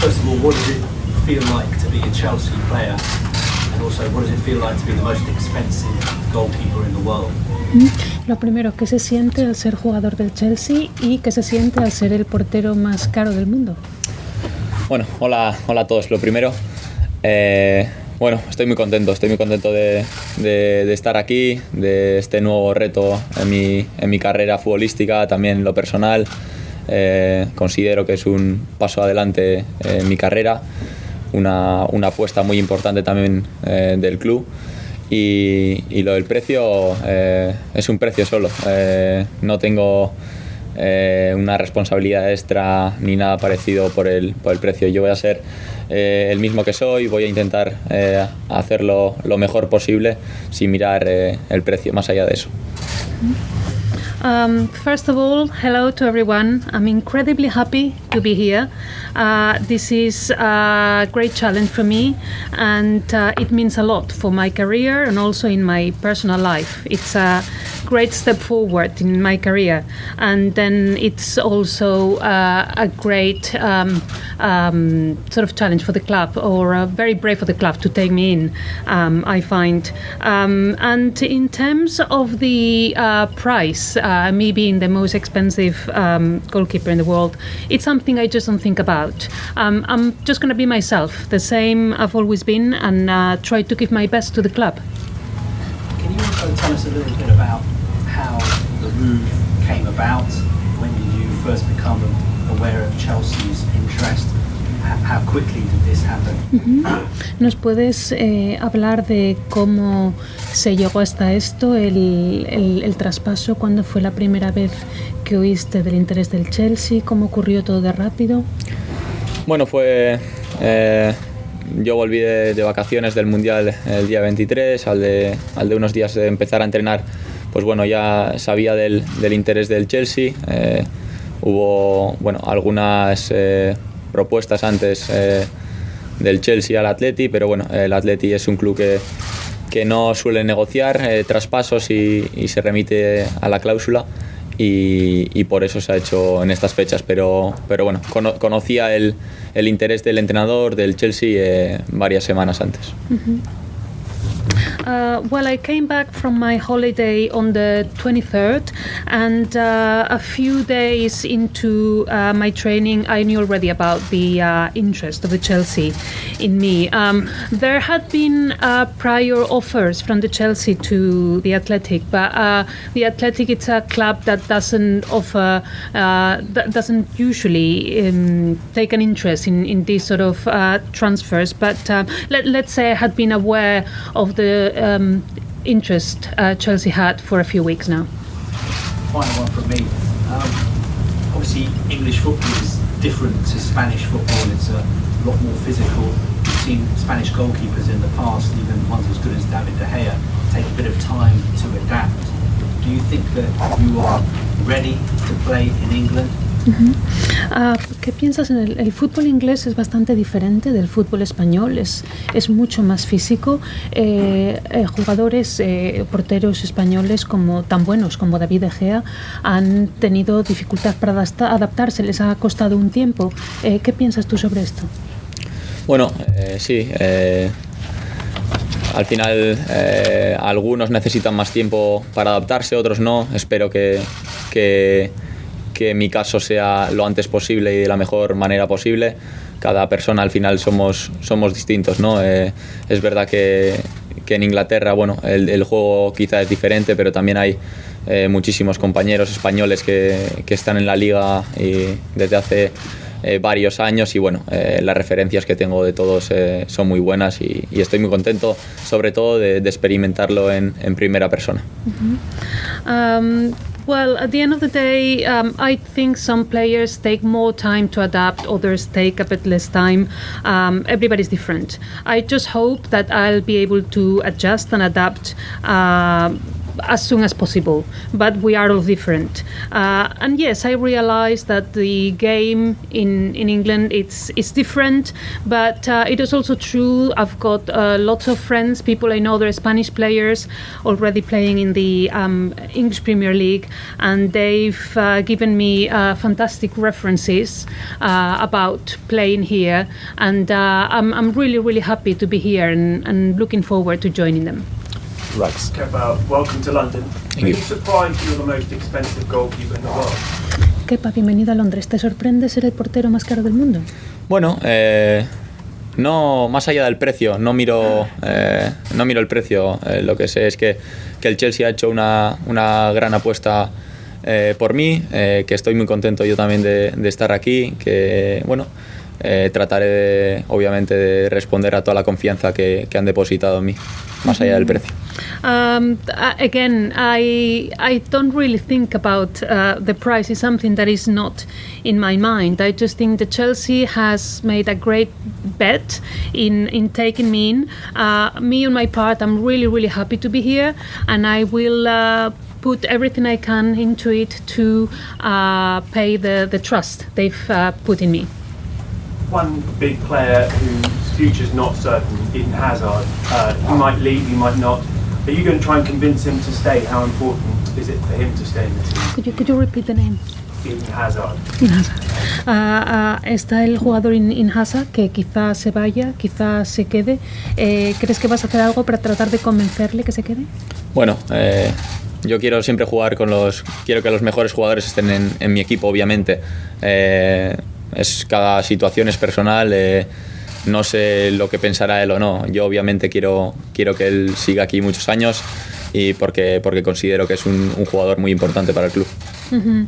First of all, what does it feel like to be a Chelsea player? And also, what does it feel like to be the most expensive goalkeeper in the world? Lo primero, ¿qué se siente al ser jugador del Chelsea y qué se siente al ser el portero más caro del mundo? Bueno, hola a todos. Lo primero, bueno, estoy muy contento de estar aquí, de este nuevo reto en mi carrera futbolística, también en lo personal. Considero que es un paso adelante en mi carrera, una apuesta muy importante también del club. Y lo del precio es un precio solo, no tengo una responsabilidad extra ni nada parecido por el precio. Yo voy a ser el mismo que soy, voy a intentar hacerlo lo mejor posible sin mirar el precio más allá de eso. First of all, hello to everyone. I'm incredibly happy to be here. This is a great challenge for me, and it means a lot for my career and also in my personal life. It's a great step forward in my career, and then it's also a great sort of challenge for the club, or very brave for the club to take me in, I find. And in terms of the price, me being the most expensive goalkeeper in the world, it's something I just don't think about. I'm just going to be myself, the same I've always been, and try to give my best to the club. Can you also tell us a little bit about how the move came about? When did you first become aware of Chelsea's interest? How quickly did this happen? ¿Nos puedes hablar de cómo se llegó hasta esto, el traspaso? ¿Cuándo fue la primera vez que oíste del interés del Chelsea? ¿Cómo ocurrió todo de rápido? Bueno, yo volví de vacaciones del Mundial el día 23, al de unos días de empezar a entrenar, pues bueno, ya sabía del interés del Chelsea. Hubo algunas propuestas antes del Chelsea al Athletic, pero bueno, el Athletic es un club que no suele negociar traspasos y se remite a la cláusula, y por eso se ha hecho en estas fechas, pero bueno, conocía el interés del entrenador del Chelsea varias semanas antes. Well, I came back from my holiday on the 23rd, and a few days into my training, I knew already about the interest of the Chelsea in me. There had been prior offers from the Chelsea to the Athletic, but the Athletic, it's a club that doesn't offer, doesn't usually take an interest in these sort of transfers. But let's say I had been aware of the interest Chelsea had for a few weeks now. Final one from me. Obviously, English football is different to Spanish football. It's a lot more physical. We've seen Spanish goalkeepers in the past, even ones as good as David De Gea, take a bit of time to adapt. Do you think that you are ready to play in England? ¿Qué piensas? El fútbol inglés es bastante diferente del fútbol español, es mucho más físico. Jugadores, porteros españoles tan buenos como David De Gea han tenido dificultad para adaptarse, les ha costado un tiempo. ¿Qué piensas tú sobre esto? Bueno, sí. Al final algunos necesitan más tiempo para adaptarse, otros no. Espero que en mi caso sea lo antes posible y de la mejor manera posible. Cada persona al final somos distintos, ¿no? Es verdad que en Inglaterra, bueno, el juego quizá es diferente, pero también hay muchísimos compañeros españoles que están en la liga y desde hace varios años, y bueno, las referencias que tengo de todos son muy buenas, y estoy muy contento sobre todo de experimentarlo en primera persona. Well, at the end of the day, I think some players take more time to adapt, others take a bit less time. Everybody's different. I just hope that I'll be able to adjust and adapt as soon as possible, but we are all different. And yes, I realize that the game in England it's different, but it is also true. I've got lots of friends, people I know, they're Spanish players already playing in the English Premier League, and they've given me fantastic references about playing here, and I'm really happy to be here and looking forward to joining them. Rex. Kepa, welcome to London. Are you surprised you're the most expensive goalkeeper in the world? Kepa, bienvenido a Londres. ¿Te sorprende ser el portero más caro del mundo? Bueno, no, más allá del precio, no miro el precio. Lo que sé es que el Chelsea ha hecho una gran apuesta por mí, que estoy muy contento yo también de estar aquí, que bueno, trataré obviamente de responder a toda la confianza que han depositado en mí, más allá del precio. Again, I don't really think about the price. It's something that is not in my mind. I just think that Chelsea has made a great bet in taking me in. Me on my part, I'm really happy to be here, and I will put everything I can into it to pay the trust they've put in me. One big player whose future's not certain, Eden Hazard. He might leave, he might not. Are you going to try and convince him to stay? How important is it for him to stay in the team? Could you repeat the name? Eden Hazard. Está el jugador Eden Hazard, que quizá se vaya, quizá se quede. ¿Crees que vas a hacer algo para tratar de convencerle que se quede? Bueno, yo quiero siempre jugar quiero que los mejores jugadores estén en mi equipo, obviamente. Cada situación es personal, no sé lo que pensará él o no. Yo obviamente quiero que él siga aquí muchos años, y porque considero que es un jugador muy importante para el club. Mm-hmm.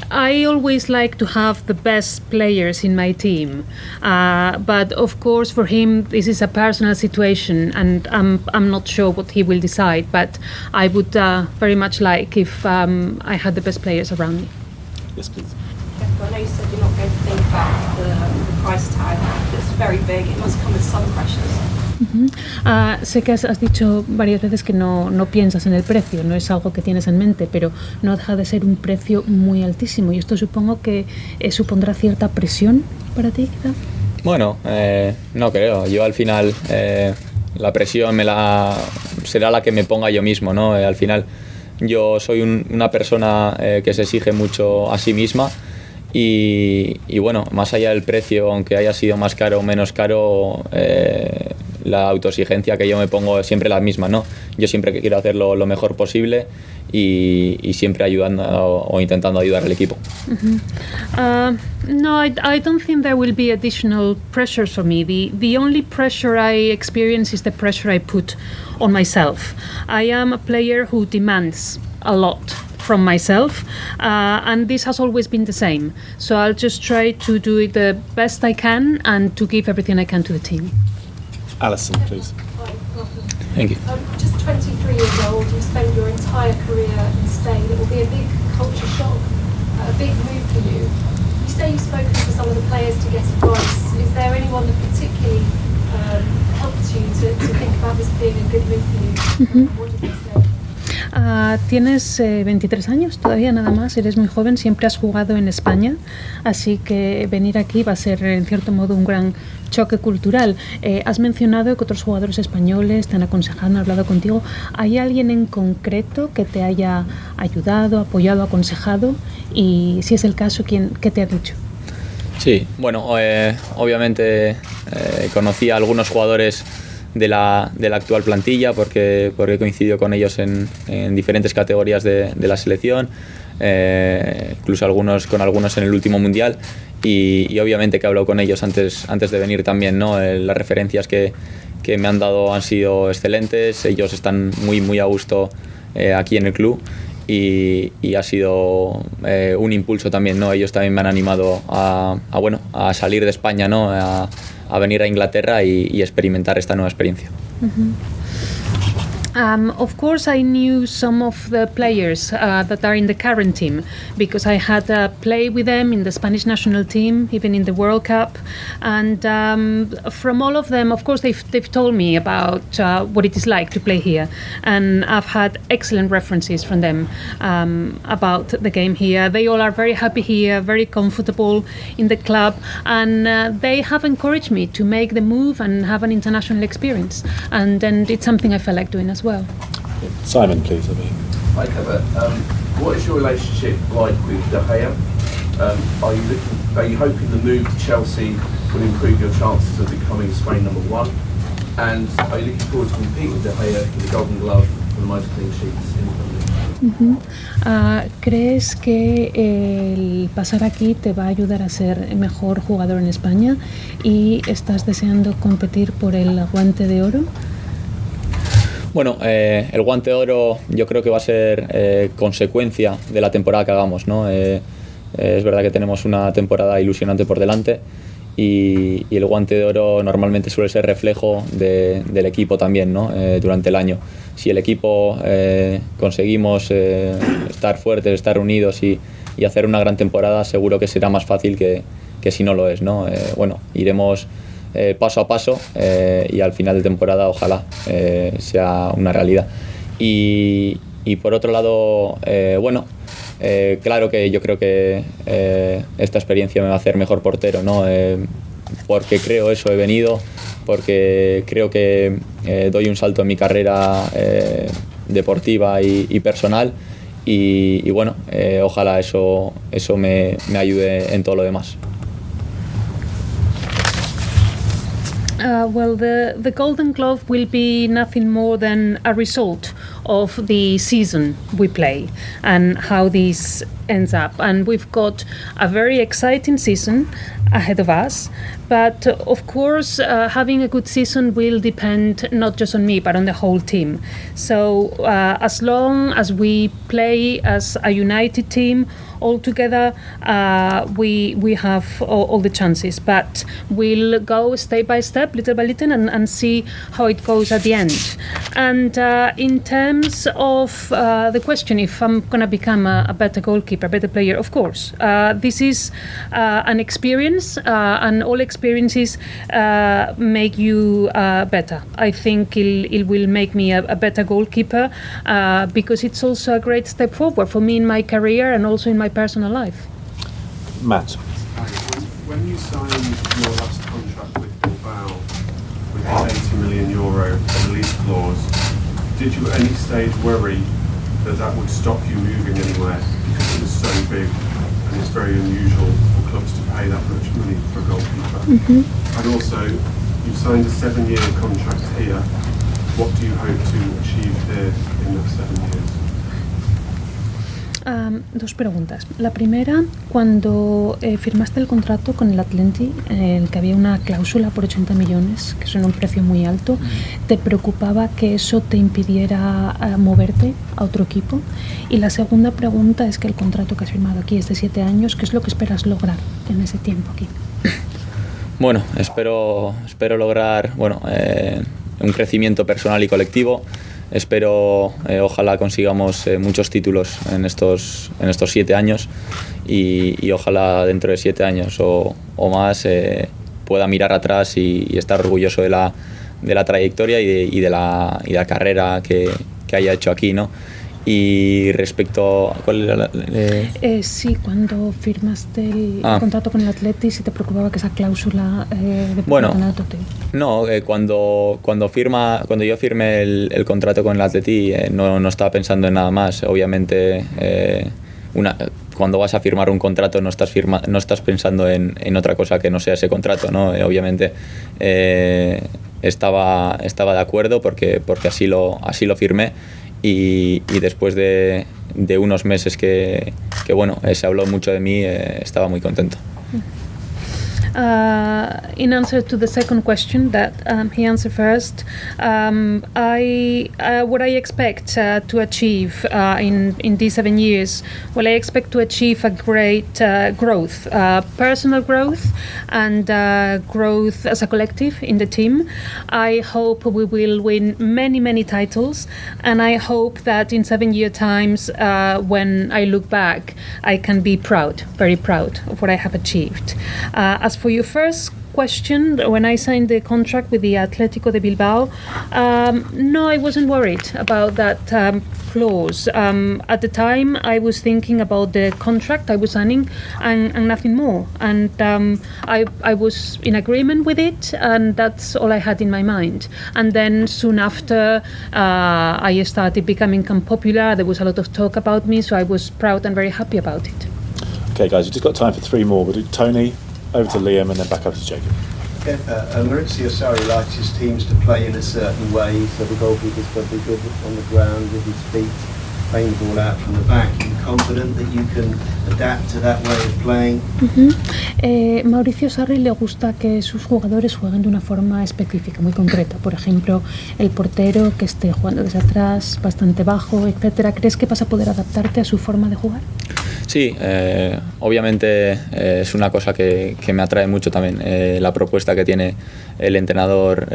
I always like to have the best players in my team, but of course for him this is a personal situation, and I'm not sure what he will decide, but I would very much like if I had the best players around me. Yes, please. I know you said you're not going to think about the price tag. It's very big. It must come with some pressures. Sé que has dicho varias veces que no piensas en el precio, no es algo que tienes en mente, pero no deja de ser un precio muy altísimo, y esto supongo que supondrá cierta presión para ti, quizá. Bueno, no creo. Yo al final la presión será la que me ponga yo mismo, ¿no? Al final yo soy una persona que se exige mucho a sí misma. Y bueno, más allá del precio, aunque haya sido más caro o menos caro, la autoexigencia que yo me pongo es siempre la misma, ¿no? Yo siempre quiero hacerlo lo mejor posible y siempre ayudando o intentando ayudar al equipo. No, I don't think there will be additional pressures for me. The only pressure I experience is the pressure I put on myself. I am a player who demands a lot from myself, and this has always been the same. So I'll just try to do it the best I can and to give everything I can to the team. Alison, please. Thank you. Just 23 years old, you spend your entire career in Spain. It will be a big culture shock, a big move for you. You say you've spoken to some of the players to get advice. Is there anyone that particularly helped you to think about this being a good move for you? What did they say? Tienes 23 años todavía, nada más, eres muy joven, siempre has jugado en España, así que venir aquí va a ser en cierto modo un gran choque cultural. Has mencionado que otros jugadores españoles te han aconsejado, han hablado contigo. ¿Hay alguien en concreto que te haya ayudado, apoyado, aconsejado? Y si es el caso, ¿qué te ha dicho? Sí, bueno, obviamente conocí a algunos jugadores de la actual plantilla porque coincidió con ellos en diferentes categorías de la selección, incluso con algunos en el último mundial, y obviamente que he hablado con ellos antes de venir también, ¿no? Las referencias que me han dado han sido excelentes, ellos están muy a gusto aquí en el club, y ha sido un impulso también, ¿no? Ellos también me han animado a salir de España, ¿no? A venir a Inglaterra y experimentar esta nueva experiencia. Of course, I knew some of the players that are in the current team because I had played with them in the Spanish national team, even in the World Cup. And from all of them, of course, they've told me about what it is like to play here. And I've had excellent references from them about the game here. They all are very happy here, very comfortable in the club. And they have encouraged me to make the move and have an international experience. And it's something I felt like doing as well. Simon, please. Hi, Kepa. What is your relationship like with De Gea? Are you hoping the move to Chelsea will improve your chances of becoming Spain #1? And are you looking forward to competing with De Gea for the Golden Glove for the most clean sheets in the Premier League? ¿Crees que el pasar aquí te va a ayudar a ser mejor jugador en España y estás deseando competir por el Guante de Oro? Bueno, el Guante de Oro yo creo que va a ser consecuencia de la temporada que hagamos, ¿no? Es verdad que tenemos una temporada ilusionante por delante y el Guante de Oro normalmente suele ser reflejo del equipo también, ¿no? Durante el año. Si el equipo conseguimos estar fuertes, estar unidos y hacer una gran temporada, seguro que será más fácil que si no lo es, ¿no? Bueno, iremos paso a paso y al final de temporada ojalá sea una realidad. Y por otro lado, bueno, claro que yo creo que esta experiencia me va a hacer mejor portero, ¿no? Porque creo eso, he venido, porque creo que doy un salto en mi carrera deportiva y personal y bueno, ojalá eso me ayude en todo lo demás. Well, the Golden Glove will be nothing more than a result of the season we play and how this ends up. And we've got a very exciting season ahead of us. But of course, having a good season will depend not just on me, but on the whole team. So as long as we play as a united team, all together, we have all the chances. But we'll go step by step, little by little, and see how it goes at the end. And in terms of the question if I'm going to become a better goalkeeper, a better player, of course. This is an experience, and all experiences make you better. I think it will make me a better goalkeeper because it's also a great step forward for me in my career and also in my personal life. Matt. When you signed your last contract with Bilbao with an €80 million release clause, did you at any stage worry that would stop you moving anywhere because it was so big and it's very unusual for clubs to pay that much money for a goalkeeper? Mm-hmm. And also, you signed a 7-year contract here. What do you hope to achieve here in that 7 years? Dos preguntas. La primera, cuando firmaste el contrato con el Athletic, en el que había una cláusula por 80 millones, que son un precio muy alto, ¿te preocupaba que eso te impidiera moverte a otro equipo? Y la segunda pregunta es que el contrato que has firmado aquí es de 7 años, ¿qué es lo que esperas lograr en ese tiempo aquí? Bueno, espero lograr un crecimiento personal y colectivo. Espero, ojalá consigamos muchos títulos en estos 7 años y ojalá dentro de 7 años o más pueda mirar atrás y estar orgulloso de la trayectoria y de la carrera que haya hecho aquí, ¿no? Y respecto a ¿cuál era sí, cuando firmaste el contrato con el Athletic, si te preocupaba que esa cláusula de campeonato No, cuando yo firmé el contrato con el Athletic no estaba pensando en nada más. Obviamente cuando vas a firmar un contrato no estás pensando en otra cosa que no sea ese contrato, ¿no? Obviamente estaba de acuerdo porque así lo firmé. Y después de unos meses que se habló mucho de mí, estaba muy contento. In answer to the second question that he answered first, what I expect to achieve in these 7 years, well, I expect to achieve a great growth, personal growth and growth as a collective in the team. I hope we will win many titles, and I hope that in 7 year times, when I look back, I can be proud, very proud of what I have achieved. As for your first question, when I signed the contract with the Athletic Bilbao, no, I wasn't worried about that clause. At the time, I was thinking about the contract I was signing and nothing more. And I was in agreement with it, and that's all I had in my mind. And then soon after, I started becoming popular. There was a lot of talk about me, so I was proud and very happy about it. Okay, guys, we've just got time for 3 more. We'll do Tony, over to Liam, and then back over to Jacob. Kepa, Maurizio Sarri likes his teams to play in a certain way, so the goalkeeper's got to be good on the ground with his feet, playing the ball out from the back. Are you confident that you can adapt to that way of playing? Mauricio Sarri le gusta que sus jugadores jueguen de una forma específica, muy concreta. Por ejemplo, el portero que esté jugando desde atrás, bastante bajo, etcétera. ¿Crees que vas a poder adaptarte a su forma de jugar? Sí, obviamente es una cosa que me atrae mucho también, la propuesta que tiene el entrenador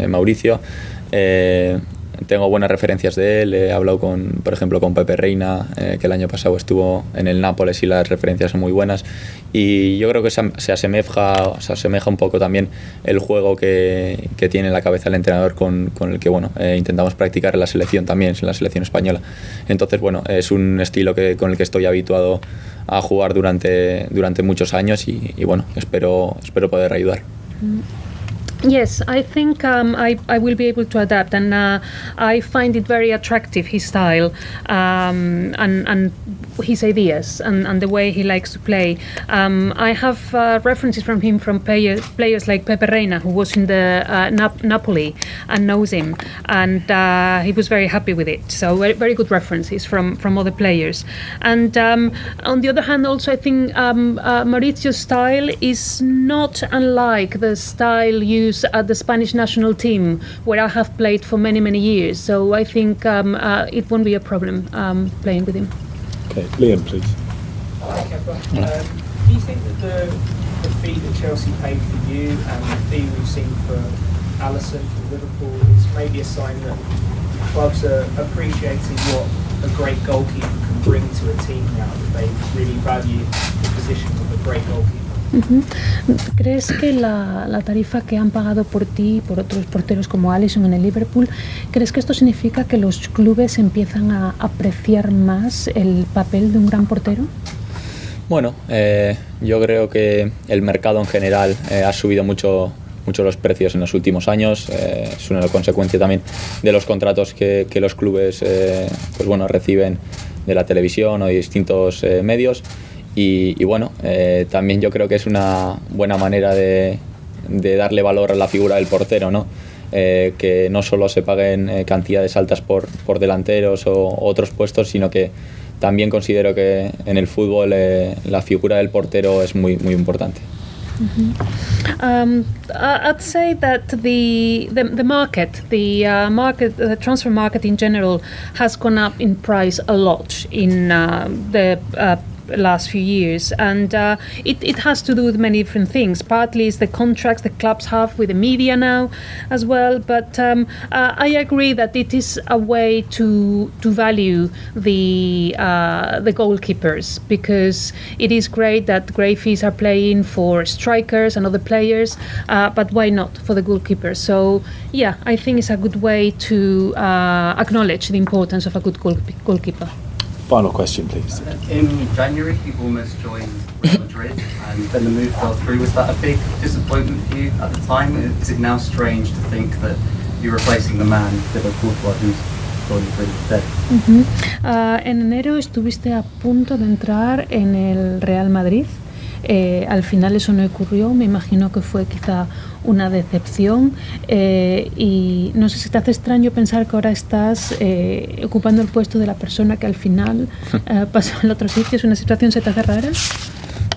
Mauricio. Tengo buenas referencias de él, he hablado por ejemplo con Pepe Reina, que el año pasado estuvo en el Nápoles y las referencias son muy buenas, y yo creo que se asemeja un poco también el juego que tiene en la cabeza el entrenador con el que intentamos practicar en la selección también, en la selección española. Entonces es un estilo con el que estoy habituado a jugar durante muchos años y espero poder ayudar. Yes, I think I will be able to adapt, and I find it very attractive, his style, and his ideas, and the way he likes to play. I have references from him from players like Pepe Reina, who was in the Napoli and knows him, and he was very happy with it. So very good references from other players. And on the other hand, also I think Mauricio's style is not unlike the style used at the Spanish national team, where I have played for many years. So I think it won't be a problem playing with him. Okay, Liam, please. Hi, Kepa. Do you think that the fee that Chelsea paid for you and the fee we've seen for Alisson for Liverpool is maybe a sign that clubs are appreciating what a great goalkeeper can bring to a team now, that they really value the position of a great goalkeeper? ¿Crees que la tarifa que han pagado por ti y por otros porteros como Alisson en el Liverpool, crees que esto significa que los clubes empiezan a apreciar más el papel de un gran portero? Bueno, yo creo que el mercado en general ha subido mucho los precios en los últimos años. Es una consecuencia también de los contratos que los clubes reciben de la televisión o de distintos medios. Y también yo creo que es una buena manera de darle valor a la figura del portero, ¿no? Que no solo se paguen cantidades altas por delanteros o otros puestos, sino que también considero que en el fútbol la figura del portero es muy importante. I'd say that the transfer market in general has gone up in price a lot in the last few years, and it has to do with many different things. Partly is the contracts the clubs have with the media now as well, but I agree that it is a way to value the goalkeepers, because it is great that great fees are playing for strikers and other players, but why not for the goalkeepers? So yeah, I think it's a good way to acknowledge the importance of a good goalkeeper. Final question, please. In January, you almost joined Real Madrid, and then the move fell through. Was that a big disappointment for you at the time? Is it now strange to think that you're replacing the man, Thibaut Courtois, who's going through today? En enero estuviste a punto de entrar en el Real Madrid. Al final eso no ocurrió, me imagino que fue quizá una decepción, y no sé si te hace extraño pensar que ahora estás ocupando el puesto de la persona que al final pasó al otro sitio. ¿Es una situación, se te hace rara?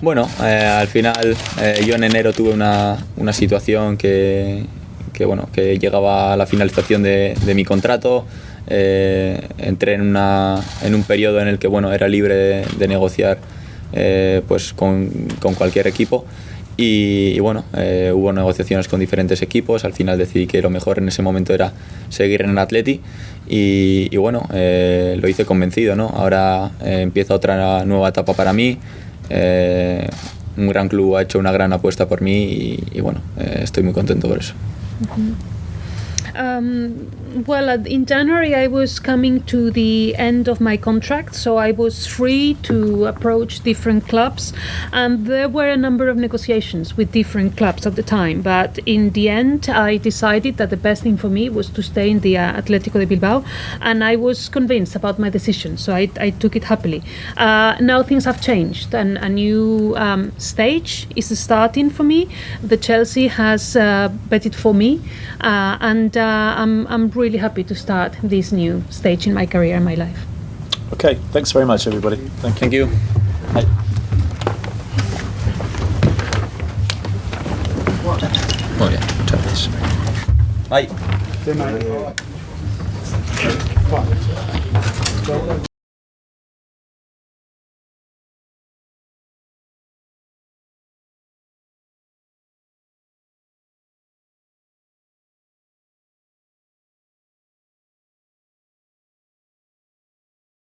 Bueno, al final yo en enero tuve una situación que llegaba a la finalización de mi contrato. Entré en un periodo en el que era libre de negociar pues con cualquier equipo y hubo negociaciones con diferentes equipos. Al final decidí que lo mejor en ese momento era seguir en el Atleti y lo hice convencido, ¿no? Ahora empieza otra nueva etapa para mí. Un gran club ha hecho una gran apuesta por mí y estoy muy contento por eso. In January I was coming to the end of my contract, so I was free to approach different clubs, and there were a number of negotiations with different clubs at the time, but in the end I decided that the best thing for me was to stay in the Athletic Bilbao, and I was convinced about my decision, so I took it happily. Now things have changed and a new stage is starting for me. The Chelsea has betted for me, and I'm really happy to start this new stage in my career and my life. Okay, thanks very much, everybody. Thank you. Bye. Muy bien, muchas gracias. Bye.